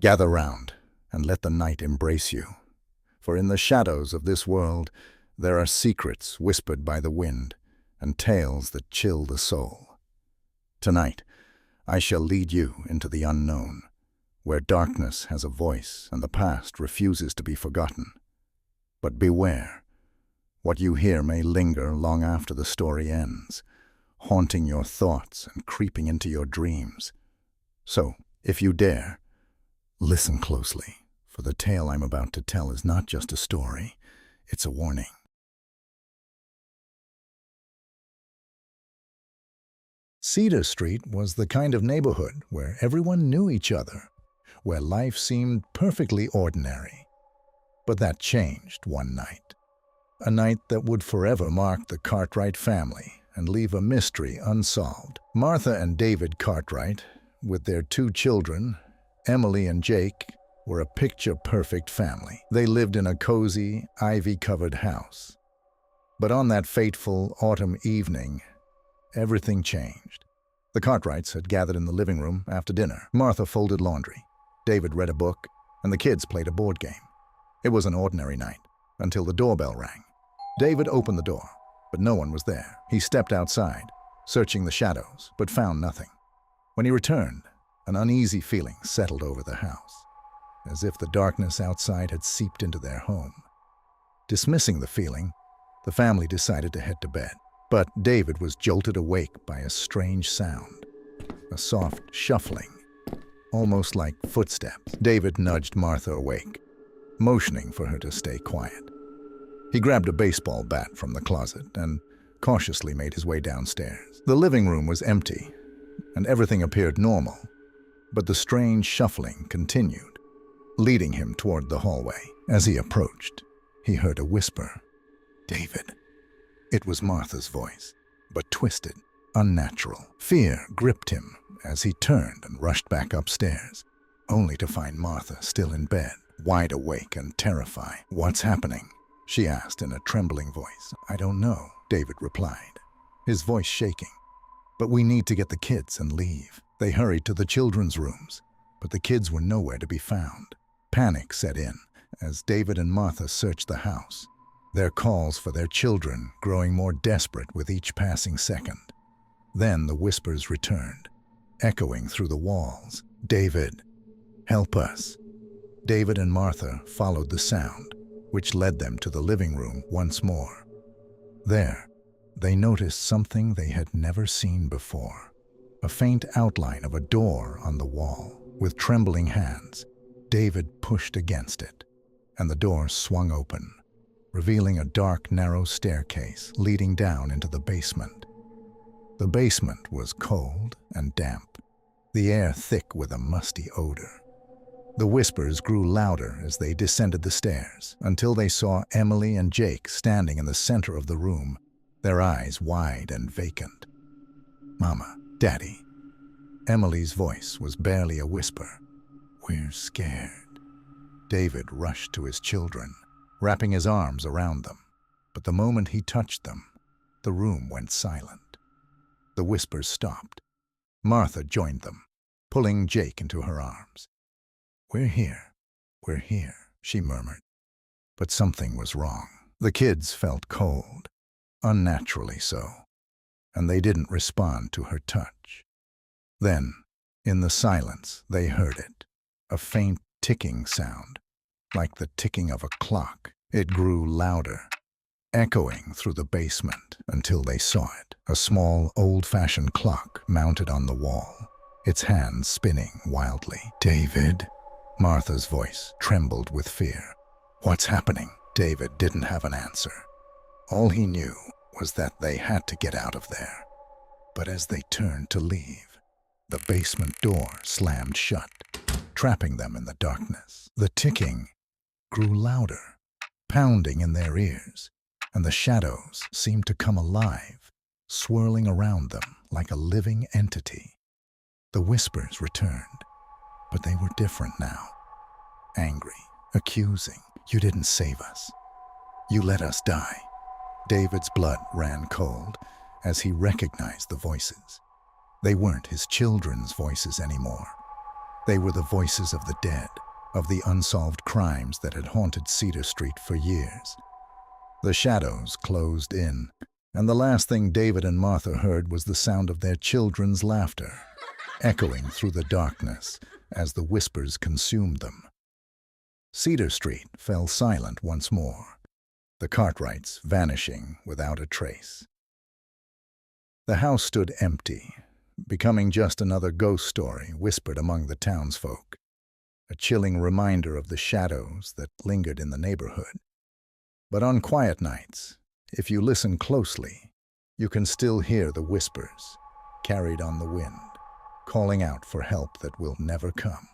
Gather round, and let the night embrace you. For in the shadows of this world, there are secrets whispered by the wind, and tales that chill the soul. Tonight, I shall lead you into the unknown, where darkness has a voice and the past refuses to be forgotten. But beware, what you hear may linger long after the story ends, haunting your thoughts and creeping into your dreams. So, if you dare, listen closely, for the tale I'm about to tell is not just a story, it's a warning. Cedar Street was the kind of neighborhood where everyone knew each other, where life seemed perfectly ordinary. But that changed one night. A night that would forever mark the Cartwright family and leave a mystery unsolved. Martha and David Cartwright, with their two children, Emily and Jake, were a picture-perfect family. They lived in a cozy, ivy-covered house. But on that fateful autumn evening, everything changed. The Cartwrights had gathered in the living room after dinner. Martha folded laundry, David read a book, and the kids played a board game. It was an ordinary night, until the doorbell rang. David opened the door, but no one was there. He stepped outside, searching the shadows, but found nothing. When he returned, an uneasy feeling settled over the house, as if the darkness outside had seeped into their home. Dismissing the feeling, the family decided to head to bed. But David was jolted awake by a strange sound, a soft shuffling, almost like footsteps. David nudged Martha awake, motioning for her to stay quiet. He grabbed a baseball bat from the closet and cautiously made his way downstairs. The living room was empty, and everything appeared normal, but the strange shuffling continued, leading him toward the hallway. As he approached, he heard a whisper, "David." It was Martha's voice, but twisted, unnatural. Fear gripped him as he turned and rushed back upstairs, only to find Martha still in bed, wide awake and terrified. "What's happening?" she asked in a trembling voice. "I don't know," David replied, his voice shaking. "But we need to get the kids and leave." They hurried to the children's rooms, but the kids were nowhere to be found. Panic set in as David and Martha searched the house, their calls for their children growing more desperate with each passing second. Then the whispers returned, echoing through the walls. "David, help us." David and Martha followed the sound, which led them to the living room once more. There, they noticed something they had never seen before, a faint outline of a door on the wall. With trembling hands, David pushed against it, and the door swung open, revealing a dark, narrow staircase leading down into the basement. The basement was cold and damp, the air thick with a musty odor. The whispers grew louder as they descended the stairs, until they saw Emily and Jake standing in the center of the room, their eyes wide and vacant. "Mama, Daddy." Emily's voice was barely a whisper. "We're scared." David rushed to his children, wrapping his arms around them. But the moment he touched them, the room went silent. The whispers stopped. Martha joined them, pulling Jake into her arms. We're here, she murmured. But something was wrong. The kids felt cold, unnaturally so, and they didn't respond to her touch. Then, in the silence, they heard it, a faint ticking sound, like the ticking of a clock. It grew louder, echoing through the basement until they saw it, a small, old-fashioned clock mounted on the wall, its hands spinning wildly. "David?" Martha's voice trembled with fear. "What's happening?" David didn't have an answer. All he knew was that they had to get out of there. But as they turned to leave, the basement door slammed shut, trapping them in the darkness. The ticking grew louder, pounding in their ears, and the shadows seemed to come alive, swirling around them like a living entity. The whispers returned, but they were different now. Angry, accusing. "You didn't save us. You let us die." David's blood ran cold as he recognized the voices. They weren't his children's voices anymore. They were the voices of the dead, of the unsolved crimes that had haunted Cedar Street for years. The shadows closed in, and the last thing David and Martha heard was the sound of their children's laughter, echoing through the darkness as the whispers consumed them. Cedar Street fell silent once more, the Cartwrights vanishing without a trace. The house stood empty, becoming just another ghost story whispered among the townsfolk, a chilling reminder of the shadows that lingered in the neighborhood. But on quiet nights, if you listen closely, you can still hear the whispers, carried on the wind, calling out for help that will never come.